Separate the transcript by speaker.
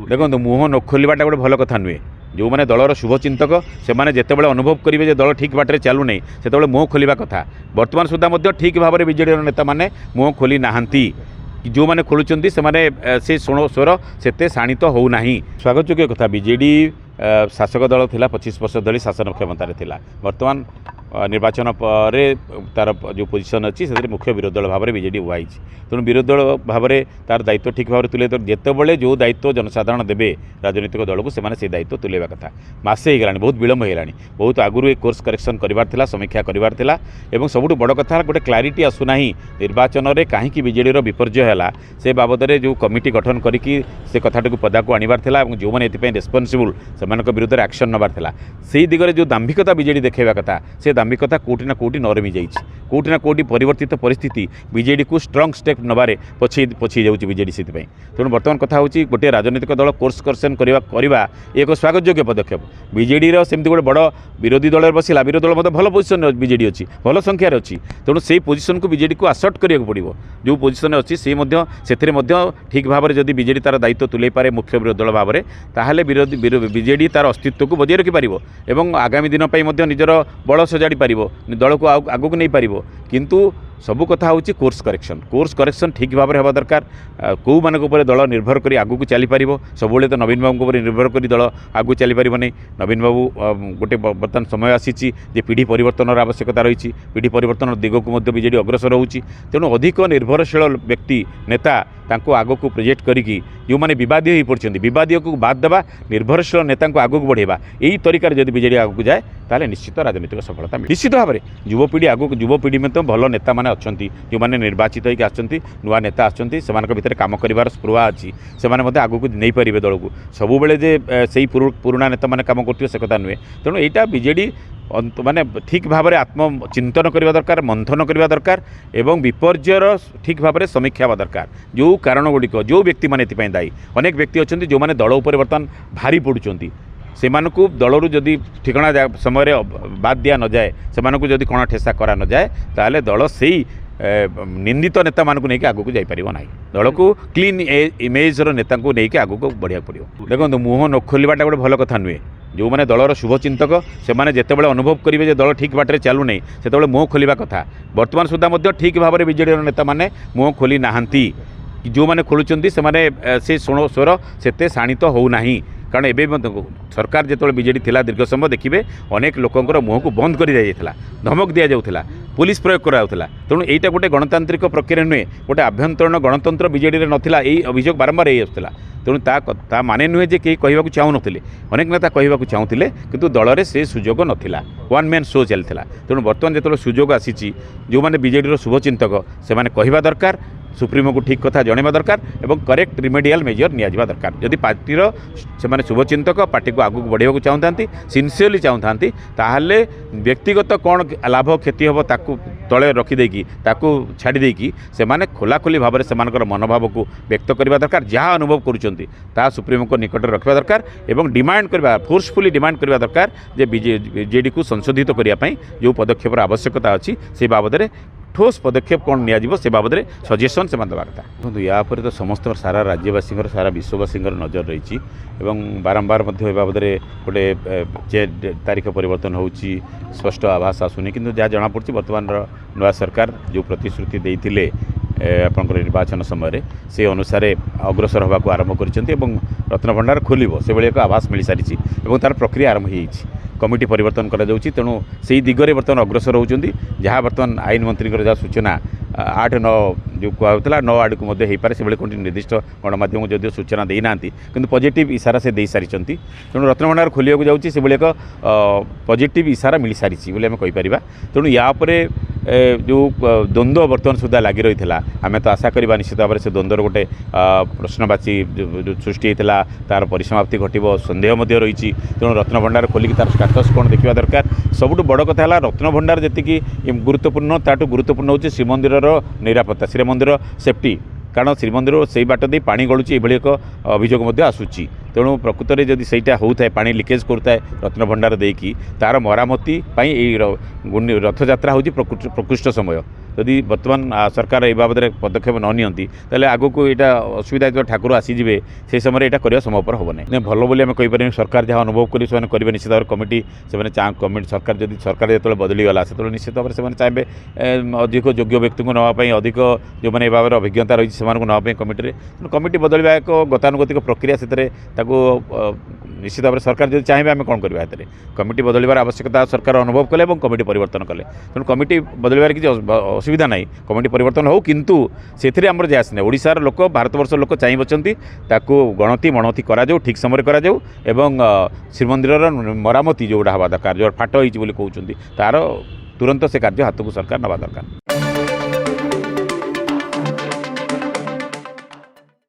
Speaker 1: देखो मुह न खोलवाटा गोटे भल कथा नुहे जो मैंने दलर शुभचिंतक से जितेबाला अनुभव करेंगे दल ठीक बाटे चलू नहीं से मुह खोलिया कथा बर्तमान सुधा ठीक भाव में बीजेडी नेता मैंने मुह खोली नहांती जो मैंने खोलुंट से स्वर से शाणित होना स्वागत योग्य कथा बीजेडी शासक दल थिला 25 वर्ष धरी शासन क्षमतार थिला वर्तमान निर्वाचन पर तार जो पोजिशन अच्छी से मुख्य विरोधी दल भाव में बीजेडी हुआ तेणु विरोधी दल भाव में तार दायित्व ठीक भाव में तुले जितेबाला जो दायित्व जनसाधारण देवे राजनीतिक दल को से दायित्व तुलेवा कथा मासे हो गलानी बहुत विलम्ब हो गलानी बहुत आगुरी कोर्स करेक्शन करार समीक्षा करार एवं सबुठ बड़ कथा गोटे क्लारिटी आसुना निर्वाचन में कहीं बीजेडी विपर्जय है से बाबद में जो कमिटी गठन करके से कथाटी पदा को आनबार जो मैंने रेस्पॉन्सिबल से विरुद्ध में एक्शन नबार से दिगरे जो दाम्भिकता बीजेडी देखा कथा से दाम्भिकता कोटी ना कोटी नरमी जाइए कोटी ना कोटी परिवर्तित परिस्थिति बीजेडी को स्ट्रंग स्टेप नबारे पछी जाऊँगी बीजेडी से तेणु बर्तमान कथा हूँ गोटे राजनीतिक दल कोर्स करेक्शन करवा एक स्वागत योग्य पदक्षेप बीजेडी सेमती गोटे बड़ विरोधी दल बसला विरोधी दल भल पोजिशन बीजेडी अच्छी भल संख्यार अच्छी तेणु से पोजिशन को बीजेडी को आसर्ट करा पड़ो जो पोजिशन अच्छी से ठीक भाव में जब बीजेडी तार दायित्व तुले पारे मुख्य विरोधी दल भाव में ताहले बीजेडी तार अस्तित्व को बजाय रखिपार और आगामी दिन पर निजर बल सजाड़ी पार दल को आगक नहीं पार किंतु सबू कथा हूँ कोर्स करेक्शन ठीक भाव में हवा दरकार कौ मान दल निर्भर कर आगू चली पार सब तो नवीन बाबू निर्भर कर दल आगू चली पार नहीं नवीन बाबू गोटे बर्तमान समय आसी पीढ़ी परिवर्तन आवश्यकता रही पीढ़ी परिवर्तन दिग को बीजेडी अग्रसर होती तेणु अधिक निर्भरशील व्यक्ति नेता आग को प्रोजेक्ट करी जो मैंने बदीय हो पड़ते बदीय को बाद देवा निर्भरशील नेता को आगू बढ़ेवा यही तरीका जब बीजेडी आगू जाए ताले निश्चित राजनीतिक सफलता मिले निश्चित भाव में युवपीढ़ी आगू युवपीढ़ी में तो भल नेता मैंने अच्छा जो मैंने निर्वाचित होकर आसछन्ति नुआ नेता आसछन्ति सेमानक भितर काम करिवार स्पृहा अच्छी से आगू को नहीं पारे दल को सब बेले से पुराणा नेता मैंने काम करते से कथा नुहे तेणु यहाँ बीजेडी माने ठीक भाव में आत्मचिंतन करने दरकार मंथन करने दरकार एवं विपर्जयर ठीक भाव में समीक्षा हवा दरकार जो कारण गुड़िक जो व्यक्ति मैंने दायी अनेक व्यक्ति अच्छा जो मैंने दल उपर बर्तमान भारी पड़ुंट से दलू जदि ठिकना समय बाद दिया न जाए से जदि कण ठेसा करा न जाए ताले दल से निंदित नेता मानक नहीं आगू जापर ना दल को क्लीन इमेज नेता को लेकिन आगू बढ़िया पड़ो देखो मुह न खोलवाटा गोटे भल कथा नुहे जो मैंने दलर शुभचिंतक से जितेबाला अनुभव करेंगे दल ठीक बाटे चलू नहीं से मुह खोलिया कथा बर्तमान सुधा ठीक भाव में बीजेडी नेता मैंने मुह खोली नहांती जो मैंने खोलुंट से स्वर से शाणित होना कारण एवं सरकार जो बीजेडी थिला दीर्घ समय देखिए अनेक लोकंर मुह को बंद कर दिया धमक दि जाऊला पुलिस प्रयोग कराला तेणु यहाँ गोटे गणतांत्रिक प्रक्रिया नुहे गोटे आभ्यंतरण गणतंत्र बीजेडी नाला यही अभियोग बारंबार यही आसूला तेणु ता माने नुहे जे कहीं कहवाक चाहूँ नुले अनेक नेता कहवाक चाहूले किंतु दल में से सुजोग नाला वन मैन शो चलता तेणु बर्तमान जो सुजोग आसी जो मैंने बीजेडी शुभचिंतक से कहवा दरकार सुप्रीमो को ठीक कथा जणवा दरकार एवं करेक्ट रिमेडियल मेजर निया दरकार जदि पार्टीर से शुभचिंतक पार्टी को आगू बढ़ावा चाहूँ सिनसीयरली चाहूँ ताहले व्यक्तिगत कौन लाभ क्षति हम ताकू तले रखिदेकी छाड़देकी से खोलाखोली भाव में मनोभाव को व्यक्त करने दरकार जहाँ अनुभव करुँचा सुप्रीमो को निकट रखा दरकार एवं डिमांड करवा फोर्सफुली डिमांड करवा दरकार जे बीजेडी को संशोधित करने जो पदक्षेप आवश्यकता अच्छी से बाबद में ठोस पदक्षेप कौन निया से बाबद में सजेसन से देवा कथा देखो या तो समस्त सारा राज्यवासी सारा विश्ववासी नजर रही बारंबार बाबद में गोटे तारीख परिवर्तन हो स्पष्ट आभास आसुनी कि जहाँ जमापड़ी बर्तमान नवा सरकार जो प्रतिश्रुति देते आपंकर निर्वाचन समय से अनुसार अग्रसर होगा आरंभ कर रत्न भंडार खोल से एक आभास मिल सारी तार प्रक्रिया आरंभ हो कमिटी परिवर्तन करा जाउची तेणु से दिगरे बर्तमान अग्रसर होउचंदी जहाँ बर्तमान आईन मंत्री जहाँ सूचना 8-9 जो कहला 9 आड़ को हो पारे से कौन निर्दिष्ट गणमाध्यम जदिव सूचना देना कि पॉजिटिव इशारा से दे सारी तेणु रत्नभंडार खोलिया जाऊँगी से एक पॉजिटिव इशारा मिल सारी बोले आम कहीपर तेणु या जो द्वंद्व बर्तमान सुधा लगी रही है आम तो आशा करवा निश्चित भाव में से द्वंद्वर गोटे प्रश्नवाची सृष्टि होता तार परिसमाप्ति घटव सन्देह रही तेणु रत्नभंडार खोलिक तार स्टाटस कौन देखा दरकार सबुठ बड़ कथा है रत्नभंडार जी गुरुत्वपूर्ण ताठू गुरुत्वपूर्ण हो श्रीमंदिर निरापत्ता श्रीमंदिर सेफ्टी कारण श्रीमंदिर से बाट दे पानी गलुची एक अभियोग आसूची तेणु प्रकृत में जब सहीटा होता है पानी लिकेज करता है रत्नभंडार देकी तार मरामती रथयात्रा हूँ प्रकृष्ट समय ଯଦି ବର୍ତ୍ତମାନ ସରକାର ଏ ବାବଦରେ ପଦକ୍ଷେପ ନ ନିଅନ୍ତି ତାହେଲେ ଆଗକୁ ଏଇଟା ଅସୁବିଧା ଯେତେବେଳେ ଠାକୁର ଆସିଯିବେ ସେହି ସମୟରେ ଏଇଟା କରିବା ସମ୍ଭବପର ହେବ ନାହିଁ। ଭଲ ବୋଲି ଆମେ କହିପାରିବୁ ସରକାର ଯାହା ଅନୁଭବ କରି ସେମାନେ କରିବେ ନିଶ୍ଚିତ ଭାବରେ କମିଟି ସେମାନେ କମିଟି ସରକାର ଯଦି ସରକାର ଯେତେବେଳେ ବଦଳିଗଲା ସେତେବେଳେ ନିଶ୍ଚିତ ଭାବରେ ସେମାନେ ଚାହିଁବେ ଅଧିକ ଯୋଗ୍ୟ ବ୍ୟକ୍ତିଙ୍କୁ ନେବା ପାଇଁ ଅଧିକ ଯେଉଁମାନେ ଏ ଭାବରେ ଅଭିଜ୍ଞତା ରହିଛି ସେମାନଙ୍କୁ ନେବା ପାଇଁ କମିଟିରେ କମିଟି ବଦଳିବା ଏକ ଗତାନୁଗତିକ ପ୍ରକ୍ରିୟା ସେଥିରେ ତାକୁ ନିଶ୍ଚିତ ଭାବରେ ସରକାର ଯଦି ଚାହିଁବେ ଆମେ କ'ଣ କରିବା ସେଥିରେ କମିଟି ବଦଳିବାର ଆବଶ୍ୟକତା ସରକାର ଅନୁଭବ କଲେ ଏବଂ କମିଟି ପରିବର୍ତ୍ତନ କଲେ ତେଣୁ କମିଟି ବଦଳିବାର କିଛି ଅସୁବିଧା ନାହିଁ କମିଟି ପରିବର୍ତ୍ତନ ହେଉ କିନ୍ତୁ ସେଥିରେ ଆମର ଯେ ଆସିନାହିଁ ଓଡ଼ିଶାର ଲୋକ ଭାରତବର୍ଷର ଲୋକ ଚାହିଁ ବଛନ୍ତି ତାକୁ ଗଣତି ମଣତି କରାଯାଉ ଠିକ୍ ସମୟରେ କରାଯାଉ ଏବଂ ଶ୍ରୀମନ୍ଦିରର ମରାମତି ଯେଉଁଟା ହେବା ଦରକାର ଯେଉଁ ଫାଟ ହେଇଛି ବୋଲି କହୁଛନ୍ତି ତାର ତୁରନ୍ତ ସେ କାର୍ଯ୍ୟ ହାତକୁ ସରକାର ନେବା ଦରକାର।